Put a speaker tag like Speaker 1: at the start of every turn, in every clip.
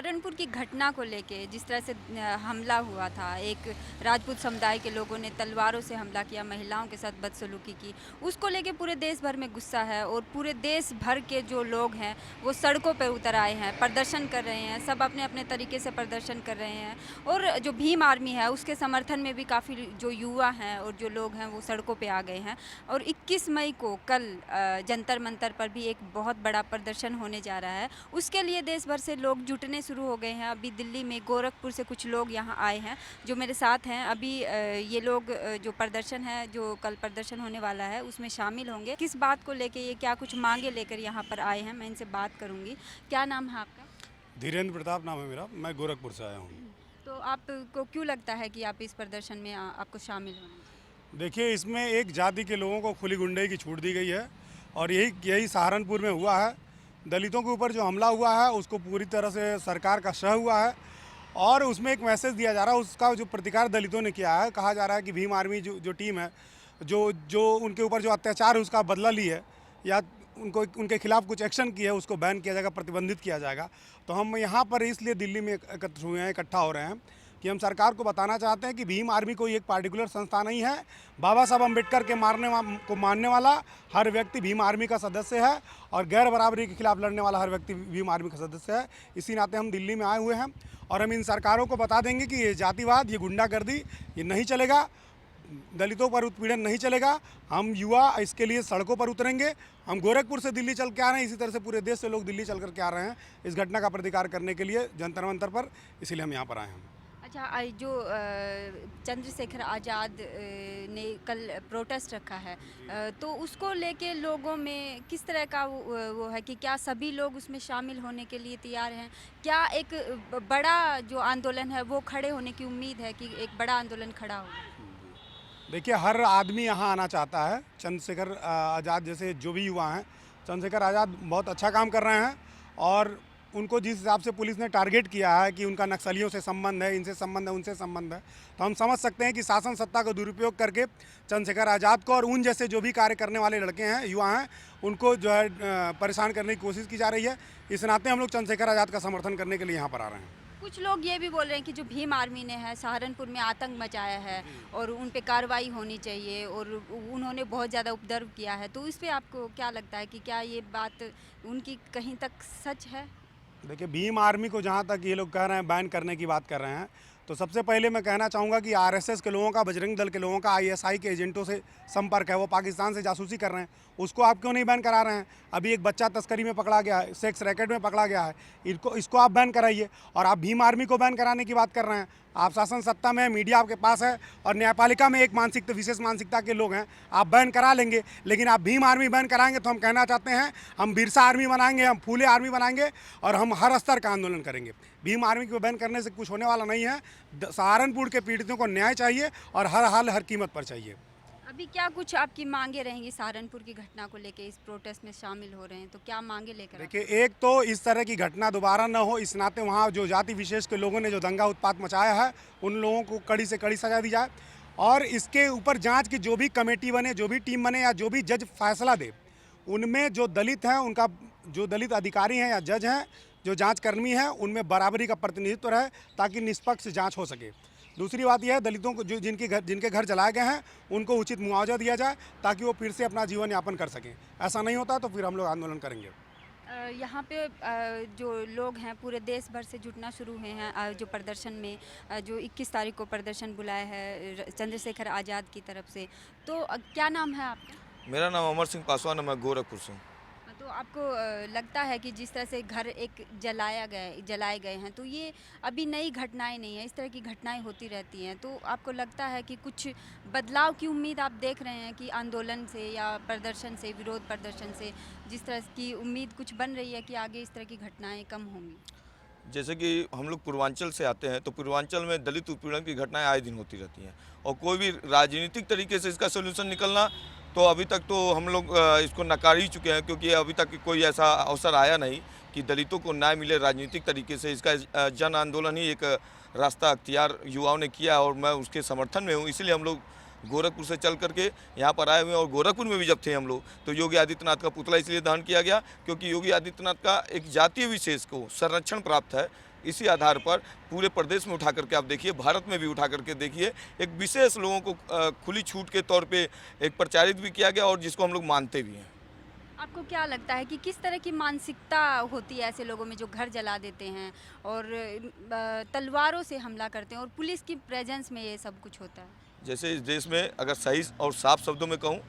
Speaker 1: सहारनपुर की घटना को लेके जिस तरह से हमला हुआ था, एक राजपूत समुदाय के लोगों ने तलवारों से हमला किया, महिलाओं के साथ बदसलूकी की, उसको लेके पूरे देश भर में गुस्सा है और पूरे देश भर के जो लोग हैं वो सड़कों पर उतर आए हैं, प्रदर्शन कर रहे हैं, सब अपने अपने तरीके से प्रदर्शन कर रहे हैं। और जो भीम आर्मी है उसके समर्थन में भी काफ़ी जो युवा हैं और जो लोग हैं वो सड़कों पर आ गए हैं। और 21 मई को कल जंतर मंतर पर भी एक बहुत बड़ा प्रदर्शन होने जा रहा है, उसके लिए देश भर से लोग जुटने शुरू हो गए हैं। अभी दिल्ली में गोरखपुर से कुछ लोग यहाँ आए हैं जो मेरे साथ हैं। अभी ये लोग जो प्रदर्शन है, जो कल प्रदर्शन होने वाला है, उसमें शामिल होंगे। किस बात को लेके ये क्या कुछ मांगे लेकर यहाँ पर आए हैं, मैं इनसे बात करूँगी। क्या नाम है आपका?
Speaker 2: धीरेन्द्र प्रताप नाम है मेरा। मैं गोरखपुर से आया हूँ।
Speaker 1: तो आपको क्यों लगता है कि आप इस प्रदर्शन में आपको शामिल होना चाहिए?
Speaker 2: देखिए, इसमें एक जाति के लोगों को खुली गुंडई की छूट दी गई है और यही सहारनपुर में हुआ है। दलितों के ऊपर जो हमला हुआ है उसको पूरी तरह से सरकार का शह हुआ है और उसमें एक मैसेज दिया जा रहा है। उसका जो प्रतिकार दलितों ने किया है, कहा जा रहा है कि भीम आर्मी जो टीम है, जो उनके ऊपर जो अत्याचार है उसका बदला ली है या उनके खिलाफ कुछ एक्शन किया है, उसको बैन किया जाएगा, प्रतिबंधित किया जाएगा। तो हम यहाँ पर इसलिए दिल्ली में एकत्र हुए हैं, इकट्ठा हो रहे हैं कि हम सरकार को बताना चाहते हैं कि भीम आर्मी कोई एक पार्टिकुलर संस्था नहीं है। बाबा साहब अम्बेडकर के मानने वाला हर व्यक्ति भीम आर्मी का सदस्य है और गैर बराबरी के खिलाफ लड़ने वाला हर व्यक्ति भीम आर्मी का सदस्य है। इसी नाते हम दिल्ली में आए हुए हैं और हम इन सरकारों को बता देंगे कि ये जातिवाद, ये गुंडागर्दी, ये नहीं चलेगा। दलितों पर उत्पीड़न नहीं चलेगा। हम युवा इसके लिए सड़कों पर उतरेंगे। हम गोरखपुर से दिल्ली चल के आ रहे हैं, इसी तरह से पूरे देश से लोग दिल्ली चल कर के आ रहे हैं इस घटना का प्रतिकार करने के लिए जंतर मंतर पर। इसीलिए हम यहाँ पर आए हैं।
Speaker 1: अच्छा, जो चंद्रशेखर आज़ाद ने कल प्रोटेस्ट रखा है, तो उसको लेके लोगों में किस तरह का वो है कि क्या सभी लोग उसमें शामिल होने के लिए तैयार हैं? क्या एक बड़ा जो आंदोलन है वो खड़े होने की उम्मीद है कि एक बड़ा आंदोलन खड़ा होगा?
Speaker 2: देखिए, हर आदमी यहाँ आना चाहता है। चंद्रशेखर आज़ाद जैसे जो भी युवा हैं, चंद्रशेखर आज़ाद बहुत अच्छा काम कर रहे हैं और उनको जिस हिसाब से पुलिस ने टारगेट किया है कि उनका नक्सलियों से संबंध है, इनसे संबंध है, उनसे संबंध है, तो हम समझ सकते हैं कि शासन सत्ता का दुरुपयोग करके चंद्रशेखर आज़ाद को और उन जैसे जो भी कार्य करने वाले लड़के हैं, युवा हैं, उनको जो है परेशान करने की कोशिश की जा रही है। इस नाते हम लोग चंद्रशेखर आज़ाद का समर्थन करने के लिए यहाँ पर आ रहे हैं।
Speaker 1: कुछ लोग ये भी बोल रहे हैं कि जो भीम आर्मी ने है सहारनपुर में आतंक मचाया है और उन पे कार्रवाई होनी चाहिए और उन्होंने बहुत ज़्यादा उपद्रव किया है, तो इस पे आपको क्या लगता है कि क्या ये बात उनकी कहीं तक सच है?
Speaker 2: देखिए, भीम आर्मी को जहाँ तक ये लोग कह रहे हैं बैन करने की बात कर रहे हैं, तो सबसे पहले मैं कहना चाहूँगा कि आरएसएस के लोगों का, बजरंग दल के लोगों का आईएसआई के एजेंटों से संपर्क है, वो पाकिस्तान से जासूसी कर रहे हैं, उसको आप क्यों नहीं बैन करा रहे हैं? अभी एक बच्चा तस्करी में पकड़ा गया है, सेक्स रैकेट में पकड़ा गया है, इसको आप बैन कराइए और आप भीम आर्मी को बैन कराने की बात कर रहे हैं। आप शासन सत्ता में, मीडिया आपके पास है और न्यायपालिका में एक विशेष मानसिकता के लोग हैं, आप बैन करा लेंगे। लेकिन आप भीम आर्मी बैन कराएंगे तो हम कहना चाहते हैं, हम बिरसा आर्मी बनाएंगे, हम फूले आर्मी बनाएंगे और हम हर स्तर का आंदोलन करेंगे। भीम आर्मी को बैन करने से कुछ होने वाला नहीं है। सहारनपुर के पीड़ितों को न्याय चाहिए और हर हाल हर कीमत पर चाहिए।
Speaker 1: अभी क्या कुछ आपकी मांगे रहेंगी? सहारनपुर की घटना को लेके इस प्रोटेस्ट में शामिल हो रहे हैं, तो क्या मांगे लेकर?
Speaker 2: देखिए, एक तो इस तरह की घटना दोबारा न हो, इस नाते वहाँ जो जाति विशेष के लोगों ने जो दंगा उत्पात मचाया है उन लोगों को कड़ी से कड़ी सजा दी जाए और इसके ऊपर जांच की जो भी कमेटी बने, जो भी टीम बने या जो भी जज फैसला दे, उनमें जो दलित हैं, उनका जो दलित अधिकारी हैं या जज हैं, जो जाँचकर्मी हैं, उनमें बराबरी का प्रतिनिधित्व रहे ताकि निष्पक्ष जाँच हो सके। दूसरी बात यह है, दलितों को जो जिनके घर जलाए गए हैं उनको उचित मुआवजा दिया जाए ताकि वो फिर से अपना जीवन यापन कर सकें। ऐसा नहीं होता तो फिर हम लोग आंदोलन करेंगे।
Speaker 1: यहाँ पे जो लोग हैं पूरे देश भर से जुटना शुरू हुए हैं जो प्रदर्शन में, जो 21 तारीख को प्रदर्शन बुलाया है चंद्रशेखर आज़ाद की तरफ से, तो क्या नाम है आपका?
Speaker 3: मेरा नाम अमर सिंह पासवान है, मैं गोरखपुर से हूँ।
Speaker 1: तो आपको लगता है कि जिस तरह से घर एक जलाए गए हैं, तो ये अभी नई घटनाएं नहीं है, इस तरह की घटनाएं होती रहती हैं, तो आपको लगता है कि कुछ बदलाव की उम्मीद आप देख रहे हैं कि आंदोलन से या प्रदर्शन से, विरोध प्रदर्शन से जिस तरह की उम्मीद कुछ बन रही है कि आगे इस तरह की घटनाएं कम होंगी?
Speaker 3: जैसे कि हम लोग पूर्वांचल से आते हैं, तो पूर्वांचल में दलित उत्पीड़न की घटनाएं आए दिन होती रहती हैं और कोई भी राजनीतिक तरीके से इसका सोल्यूशन निकलना, तो अभी तक तो हम लोग इसको नकार ही चुके हैं, क्योंकि अभी तक कोई ऐसा अवसर आया नहीं कि दलितों को न्याय मिले राजनीतिक तरीके से। इसका जन आंदोलन ही एक रास्ता अख्तियार युवाओं ने किया और मैं उसके समर्थन में हूँ। इसीलिए हम लोग गोरखपुर से चल करके यहाँ पर आए हुए हैं और गोरखपुर में भी जब थे हम लोग, तो योगी आदित्यनाथ का पुतला इसलिए दहन किया गया क्योंकि योगी आदित्यनाथ का एक जातीय विशेष को संरक्षण प्राप्त है, इसी आधार पर पूरे प्रदेश में उठा करके आप देखिए, भारत में भी उठा करके देखिए, एक विशेष लोगों को खुली छूट के तौर पे एक प्रचारित भी किया गया और जिसको हम लोग मानते भी हैं।
Speaker 1: आपको क्या लगता है कि किस तरह की मानसिकता होती है ऐसे लोगों में जो घर जला देते हैं और तलवारों से हमला करते हैं और पुलिस की प्रेजेंस में ये सब कुछ होता है?
Speaker 3: जैसे इस देश में अगर सही और साफ शब्दों में कहूँ,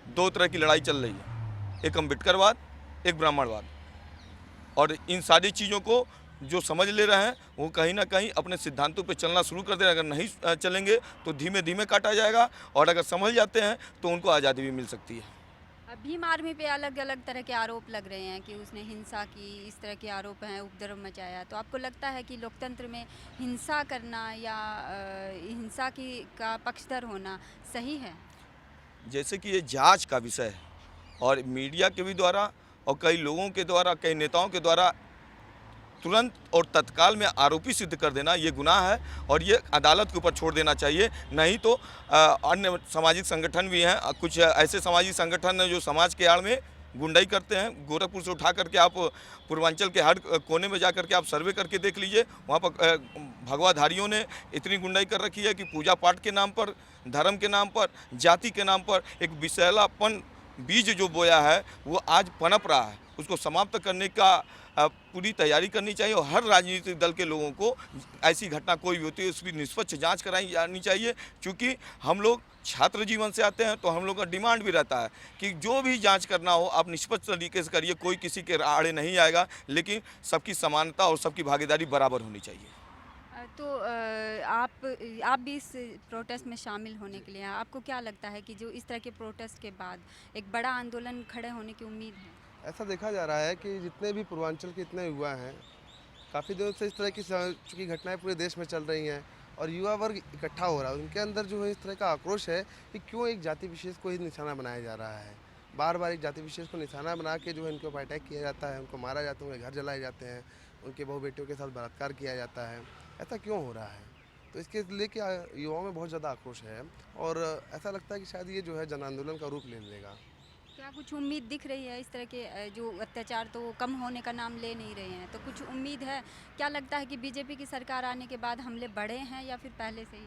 Speaker 3: दो तरह की लड़ाई चल रही है, एक अम्बेडकरवाद, एक ब्राह्मणवाद। और इन सारी चीज़ों को जो समझ ले रहे हैं वो कहीं ना कहीं अपने सिद्धांतों पे चलना शुरू कर दे रहे हैं। अगर नहीं चलेंगे तो धीमे धीमे काटा जाएगा, और अगर समझ जाते हैं तो उनको आज़ादी भी मिल सकती है।
Speaker 1: भीम आर्मी पे अलग अलग तरह के आरोप लग रहे हैं कि उसने हिंसा की, इस तरह के आरोप हैं, उपद्रव मचाया। तो आपको लगता है कि लोकतंत्र में हिंसा करना या हिंसा की का पक्षधर होना सही है?
Speaker 3: जैसे कि ये जांच का विषय है और मीडिया के भी द्वारा और कई लोगों के द्वारा, कई नेताओं के द्वारा तुरंत और तत्काल में आरोपी सिद्ध कर देना ये गुनाह है और ये अदालत के ऊपर छोड़ देना चाहिए। नहीं तो अन्य सामाजिक संगठन भी हैं, कुछ ऐसे सामाजिक संगठन हैं जो समाज के आड़ में गुंडाई करते हैं। गोरखपुर से उठा करके आप पूर्वांचल के हर कोने में जा करके आप सर्वे करके देख लीजिए, वहाँ पर भगवाधारियों ने इतनी गुंडाई कर रखी है कि पूजा पाठ के नाम पर, धर्म के नाम पर, जाति के नाम पर एक विषैलापन बीज जो बोया है वो आज पनप रहा है। उसको समाप्त करने का पूरी तैयारी करनी चाहिए और हर राजनीतिक दल के लोगों को ऐसी घटना कोई भी होती है उसकी निष्पक्ष जांच कराई जानी चाहिए। क्योंकि हम लोग छात्र जीवन से आते हैं तो हम लोग का डिमांड भी रहता है कि जो भी जांच करना हो आप निष्पक्ष तरीके से करिए, कोई किसी के आड़े नहीं आएगा, लेकिन सबकी समानता और सबकी भागीदारी बराबर होनी चाहिए।
Speaker 1: तो आप भी इस प्रोटेस्ट में शामिल होने के लिए हैं। आपको क्या लगता है कि जो इस तरह के प्रोटेस्ट के बाद एक बड़ा आंदोलन खड़े होने की उम्मीद है?
Speaker 4: ऐसा देखा जा रहा है कि जितने भी पूर्वांचल के इतने युवा हैं, काफ़ी दिनों से इस तरह की चूँकि घटनाएं पूरे देश में चल रही हैं और युवा वर्ग इकट्ठा हो रहा है, उनके अंदर जो है इस तरह का आक्रोश है कि क्यों एक जाति विशेष को ही निशाना बनाया जा रहा है। बार बार एक जाति विशेष को निशाना बना के जो है इनके ऊपर अटैक किया जाता है, उनको मारा जाता है, उनके घर जलाए जाते हैं, उनके बहू बेटियों के साथ बलात्कार किया जाता है। ऐसा क्यों हो रहा है? तो इसके लेके युवाओं में बहुत ज़्यादा आक्रोश है और ऐसा लगता है कि शायद ये जो है जन आंदोलन का रूप ले लेगा।
Speaker 1: क्या कुछ उम्मीद दिख रही है? इस तरह के जो अत्याचार तो कम होने का नाम ले नहीं रहे हैं, तो कुछ उम्मीद है? क्या लगता है कि बीजेपी की सरकार आने के बाद हमले बढ़े हैं या फिर पहले से ही?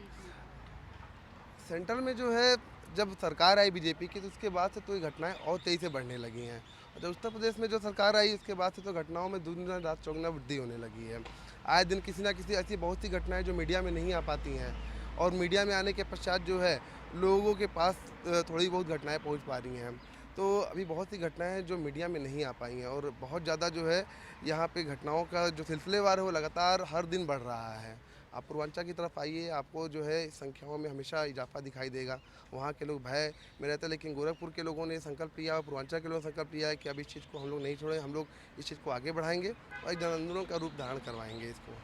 Speaker 4: सेंट्रल में जो है जब सरकार आई बीजेपी की तो उसके बाद से तो ये घटनाएं और तेज़ी से बढ़ने लगी हैं। और जब उत्तर प्रदेश में जो सरकार आई उसके बाद से तो घटनाओं में दिन रात चौगुना वृद्धि होने लगी है। आए दिन किसी ना किसी ऐसी बहुत सी घटनाएं जो मीडिया में नहीं आ पाती हैं और मीडिया में आने के पश्चात जो है लोगों के पास थोड़ी बहुत घटनाएँ पहुँच पा रही हैं। तो अभी बहुत सी घटनाएं हैं जो मीडिया में नहीं आ पाई हैं और बहुत ज़्यादा जो है यहाँ पे घटनाओं का जो सिलसिलेवार है वो लगातार हर दिन बढ़ रहा है। आप पूर्वांचल की तरफ आइए, आपको जो है संख्याओं में हमेशा इजाफा दिखाई देगा। वहाँ के लोग भय में रहते हैं, लेकिन गोरखपुर के लोगों ने संकल्प लिया और पूर्वांचल के लोगों ने संकल्प लिया है कि अब इस चीज़ को हम लोग नहीं छोड़ें, हम लोग इस चीज़ को आगे बढ़ाएंगे और एक जन आंदोलन का रूप धारण करवाएंगे इसको।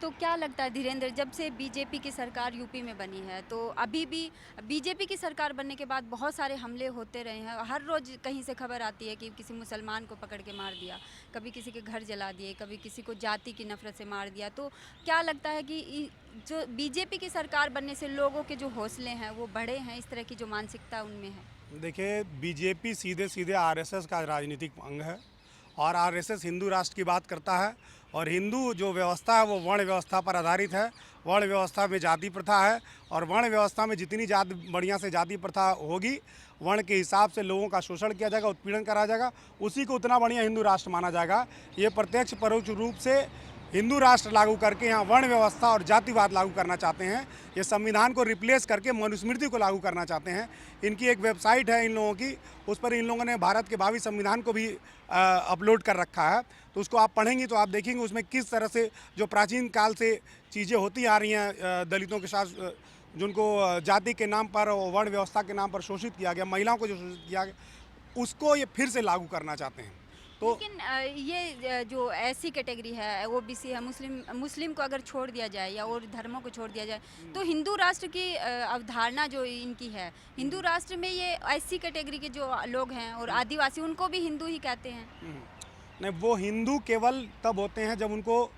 Speaker 1: तो क्या लगता है धीरेन्द्र, जब से बीजेपी की सरकार यूपी में बनी है तो अभी भी बीजेपी की सरकार बनने के बाद बहुत सारे हमले होते रहे हैं। हर रोज़ कहीं से खबर आती है कि किसी मुसलमान को पकड़ के मार दिया, कभी किसी के घर जला दिए, कभी किसी को जाति की नफरत से मार दिया। तो क्या लगता है कि जो बीजेपी की सरकार बनने से लोगों के जो हौसले हैं वो बढ़े हैं, इस तरह की जो मानसिकता उनमें है?
Speaker 2: देखिए, बीजेपी सीधे सीधे आरएसएस का राजनीतिक अंग है और आरएसएस हिंदू राष्ट्र की बात करता है और हिंदू जो व्यवस्था है वो वर्ण व्यवस्था पर आधारित है। वर्ण व्यवस्था में जाति प्रथा है और वर्ण व्यवस्था में जितनी बढ़िया से जाति प्रथा होगी, वर्ण के हिसाब से लोगों का शोषण किया जाएगा, उत्पीड़न करा जाएगा, उसी को उतना बढ़िया हिंदू राष्ट्र माना जाएगा। ये प्रत्यक्ष परोक्ष रूप से हिंदू राष्ट्र लागू करके यहाँ वर्ण व्यवस्था और जातिवाद लागू करना चाहते हैं। ये संविधान को रिप्लेस करके मनुस्मृति को लागू करना चाहते हैं। इनकी एक वेबसाइट है इन लोगों की, उस पर इन लोगों ने भारत के भावी संविधान को भी अपलोड कर रखा है। तो उसको आप पढ़ेंगी तो आप देखेंगे उसमें किस तरह से जो प्राचीन काल से चीज़ें होती आ रही हैं, दलितों के साथ जिनको जाति के नाम पर और वर्ण व्यवस्था के नाम पर शोषित किया गया, महिलाओं को जो शोषित किया गया, उसको ये फिर से लागू करना चाहते हैं। तो
Speaker 1: लेकिन ये जो ऐसी कैटेगरी है, ओबीसी है, मुस्लिम को अगर छोड़ दिया जाए या और धर्मों को छोड़ दिया जाए तो हिंदू राष्ट्र की अवधारणा जो इनकी है, हिंदू राष्ट्र में ये ऐसी कैटेगरी के जो लोग हैं और आदिवासी, उनको भी हिंदू ही कहते हैं।
Speaker 2: नहीं, वो हिंदू केवल तब होते हैं जब उनको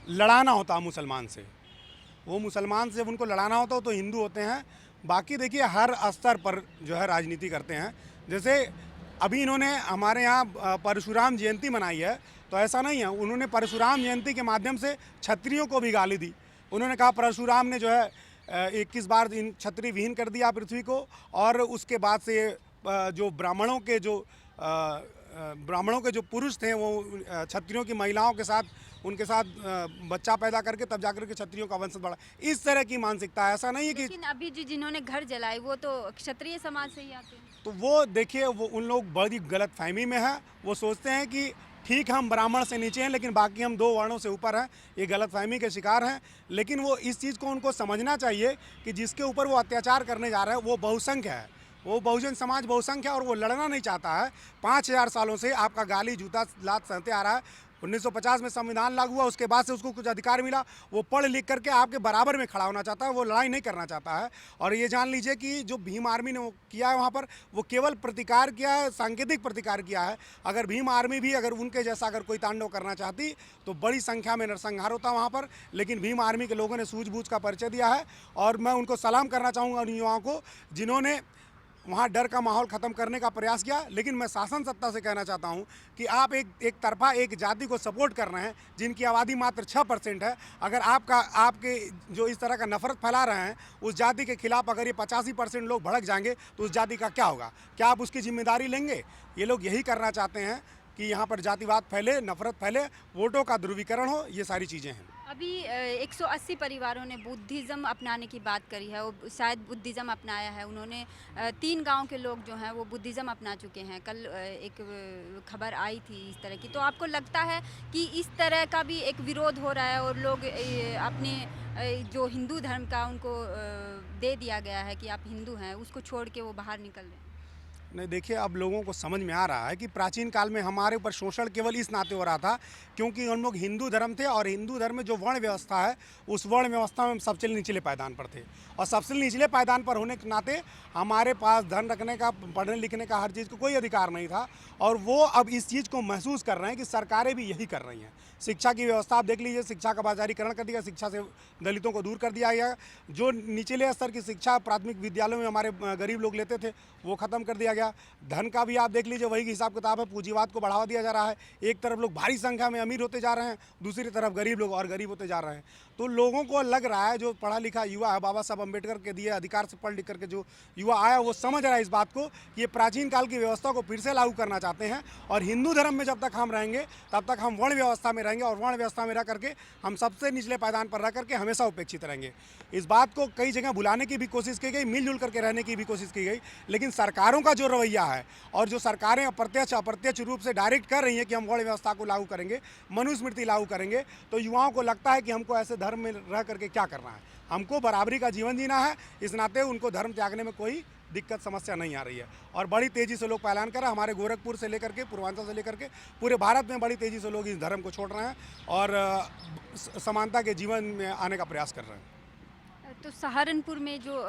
Speaker 2: लड़ाना होता है मुसलमान से। वो मुसलमान से जब उनको लड़ाना होता है तो हिंदू होते हैं। बाकी देखिए हर स्तर पर जो है राजनीति करते हैं। जैसे अभी इन्होंने हमारे यहाँ परशुराम जयंती मनाई है, तो ऐसा नहीं है। उन्होंने परशुराम जयंती के माध्यम से क्षत्रियों को भी गाली दी। उन्होंने कहा परशुराम ने जो है 21 बार इन क्षत्रिय विहीन कर दिया पृथ्वी को, और उसके बाद से जो ब्राह्मणों के जो पुरुष थे वो क्षत्रियों की महिलाओं के साथ उनके साथ बच्चा पैदा करके तब जाकर के क्षत्रियों का वंश बढ़ा। इस तरह की मानसिकता है। ऐसा नहीं है कि
Speaker 1: लेकिन अभी जिन्होंने घर जलाए वो तो क्षत्रिय समाज से ही आते हैं।
Speaker 2: तो वो देखिए, वो उन लोग बड़ी गलत फहमी में है। वो सोचते हैं कि ठीक हम ब्राह्मण से नीचे हैं लेकिन बाकी हम 2 वर्णों से ऊपर हैं। ये गलत फहमी के शिकार हैं। लेकिन वो इस चीज़ को उनको समझना चाहिए कि जिसके ऊपर वो अत्याचार करने जा रहे हैं वो बहुसंख्य है, वो बहुजन समाज बहुसंख्य है, और वो लड़ना नहीं चाहता है। 5000 सालों से आपका गाली जूता लात सहते आ रहा है। 1950 में संविधान लागू हुआ, उसके बाद से उसको कुछ अधिकार मिला। वो पढ़ लिख करके आपके बराबर में खड़ा होना चाहता है, वो लड़ाई नहीं करना चाहता है। और ये जान लीजिए कि जो भीम आर्मी ने किया है वहाँ पर, वो केवल प्रतिकार किया है, सांकेतिक प्रतिकार किया है। अगर भीम आर्मी भी अगर उनके जैसा अगर कोई तांडव करना चाहती तो बड़ी संख्या में नरसंहार होता वहाँ पर। लेकिन भीम आर्मी के लोगों ने सूझबूझ का परिचय दिया है, और मैं उनको सलाम करना चाहूँगा उन युवाओं को जिन्होंने वहाँ डर का माहौल ख़त्म करने का प्रयास किया। लेकिन मैं शासन सत्ता से कहना चाहता हूँ कि आप एक तरफा एक जाति को सपोर्ट कर रहे हैं जिनकी आबादी मात्र 6% है। अगर आपके जो इस तरह का नफरत फैला रहे हैं उस जाति के खिलाफ, अगर ये 85% लोग भड़क जाएंगे तो उस जाति का क्या होगा? क्या आप उसकी जिम्मेदारी लेंगे? ये लोग यही करना चाहते हैं कि यहाँ पर जातिवाद फैले, नफरत फैले, वोटों का ध्रुवीकरण हो, ये सारी चीज़ें हैं।
Speaker 1: अभी 180 परिवारों ने बुद्धिज़्म अपनाने की बात करी है, वो शायद बुद्धिज़्म अपनाया है उन्होंने। 3 गांव के लोग जो हैं वो बुद्धिज़्म अपना चुके हैं। कल एक खबर आई थी इस तरह की। तो आपको लगता है कि इस तरह का भी एक विरोध हो रहा है और लोग अपने जो हिंदू धर्म का उनको दे दिया गया है कि आप हिंदू हैं, उसको छोड़ के वो बाहर निकल रहे हैं?
Speaker 2: नहीं, देखिए, अब लोगों को समझ में आ रहा है कि प्राचीन काल में हमारे ऊपर शोषण केवल इस नाते हो रहा था क्योंकि हम लोग हिंदू धर्म थे, और हिंदू धर्म में जो वर्ण व्यवस्था है उस वर्ण व्यवस्था में हम सबसे निचले पायदान पर थे। और सबसे निचले पायदान पर होने के नाते हमारे पास धन रखने का, पढ़ने लिखने का, हर चीज़ को कोई अधिकार नहीं था। और वो अब इस चीज़ को महसूस कर रहे हैं कि सरकारें भी यही कर रही हैं। शिक्षा की व्यवस्था आप देख लीजिए, शिक्षा का बाजारीकरण कर दिया, शिक्षा से दलितों को दूर कर दिया गया। जो निचले स्तर की शिक्षा प्राथमिक विद्यालयों में हमारे गरीब लोग लेते थे वो ख़त्म कर दिया गया। धन का भी आप देख लीजिए वही हिसाब किताब है, पूंजीवाद को बढ़ावा दिया जा रहा है। एक तरफ लोग भारी संख्या में अमीर होते जा रहे हैं, दूसरी तरफ गरीब लोग और गरीब होते जा रहे हैं। तो लोगों को लग रहा है, जो पढ़ा लिखा युवा है, बाबा साहब अम्बेडकर के दिए अधिकार से पढ़ लिख करके जो युवा आया वो समझ रहा है इस बात को कि ये प्राचीन काल की व्यवस्था को फिर से लागू करना चाहते हैं। और हिंदू धर्म में जब तक हम रहेंगे तब तक हम वर्ण व्यवस्था में रहेंगे, और वर्ण व्यवस्था में रह करके हम सबसे निचले पायदान पर रह करके हमेशा उपेक्षित रहेंगे। इस बात को कई जगह भुलाने की भी कोशिश की गई, मिलजुल करके रहने की भी कोशिश की गई। लेकिन सरकारों का जो रवैया है और जो सरकारें अप्रत्यक्ष रूप से डायरेक्ट कर रही हैं कि हम वर्ण व्यवस्था को लागू करेंगे, मनुस्मृति लागू करेंगे, तो युवाओं को लगता है कि हमको ऐसे धर्म में रह करके क्या करना है, हमको बराबरी का जीवन जीना है। इस नाते उनको धर्म त्यागने में कोई दिक्कत समस्या नहीं आ रही है। और बड़ी तेज़ी से लोग पलायन कर रहे हैं। हमारे गोरखपुर से लेकर के, पूर्वांचल से लेकर के पूरे भारत में बड़ी तेज़ी से लोग इस धर्म को छोड़ रहे हैं और समानता के जीवन में आने का प्रयास कर रहे हैं।
Speaker 1: तो सहारनपुर में जो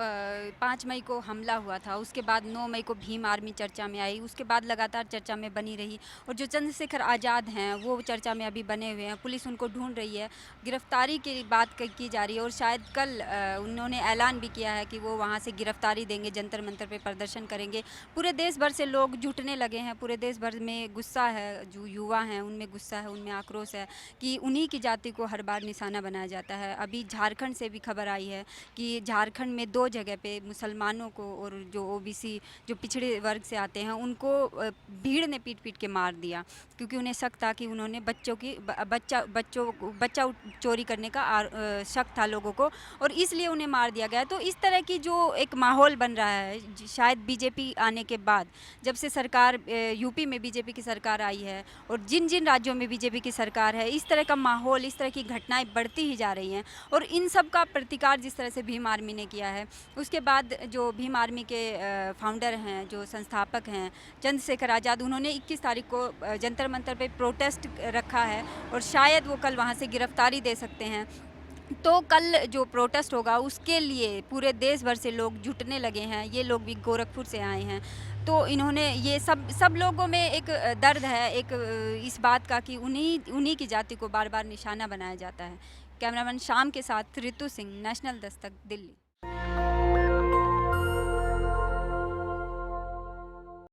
Speaker 1: 5 मई को हमला हुआ था, उसके बाद 9 मई को भीम आर्मी चर्चा में आई, उसके बाद लगातार चर्चा में बनी रही। और जो चंद्रशेखर आज़ाद हैं वो चर्चा में अभी बने हुए हैं, पुलिस उनको ढूंढ रही है, गिरफ्तारी की बात की जा रही है। और शायद कल उन्होंने ऐलान भी किया है कि वो वहाँ से गिरफ्तारी देंगे, जंतर मंतर पे प्रदर्शन करेंगे। पूरे देश भर से लोग जुटने लगे हैं, पूरे देश भर में गुस्सा है, जो युवा हैं उनमें गुस्सा है, उनमें आक्रोश है कि उन्हीं की जाति को हर बार निशाना बनाया जाता है। अभी झारखंड से भी खबर आई है कि झारखंड में 2 जगह पे मुसलमानों को और जो ओबीसी जो पिछड़े वर्ग से आते हैं उनको भीड़ ने पीट के मार दिया, क्योंकि उन्हें शक था कि उन्होंने बच्चा चोरी करने का शक था लोगों को, और इसलिए उन्हें मार दिया गया। तो इस तरह की जो एक माहौल बन रहा है, शायद बीजेपी आने के बाद, जब से सरकार यूपी में बीजेपी की सरकार आई है और जिन जिन राज्यों में बीजेपी की सरकार है, इस तरह का माहौल, इस तरह की घटनाएं बढ़ती ही जा रही हैं। और इन सब का प्रतिकार जिस तरह से भीम आर्मी ने किया है, उसके बाद जो भीम आर्मी के फाउंडर हैं, जो संस्थापक हैं चंद्रशेखर आज़ाद, उन्होंने 21 तारीख को जंतर मंतर पे प्रोटेस्ट रखा है और शायद वो कल वहाँ से गिरफ्तारी दे सकते हैं। तो कल जो प्रोटेस्ट होगा उसके लिए पूरे देश भर से लोग जुटने लगे हैं। ये लोग भी गोरखपुर से आए हैं। तो इन्होंने ये सब लोगों में एक दर्द है, एक इस बात का कि उन्हीं की जाति को बार बार निशाना बनाया जाता है। कैमरामैन शाम के साथ ऋतु सिंह, नेशनल दस्तक, दिल्ली।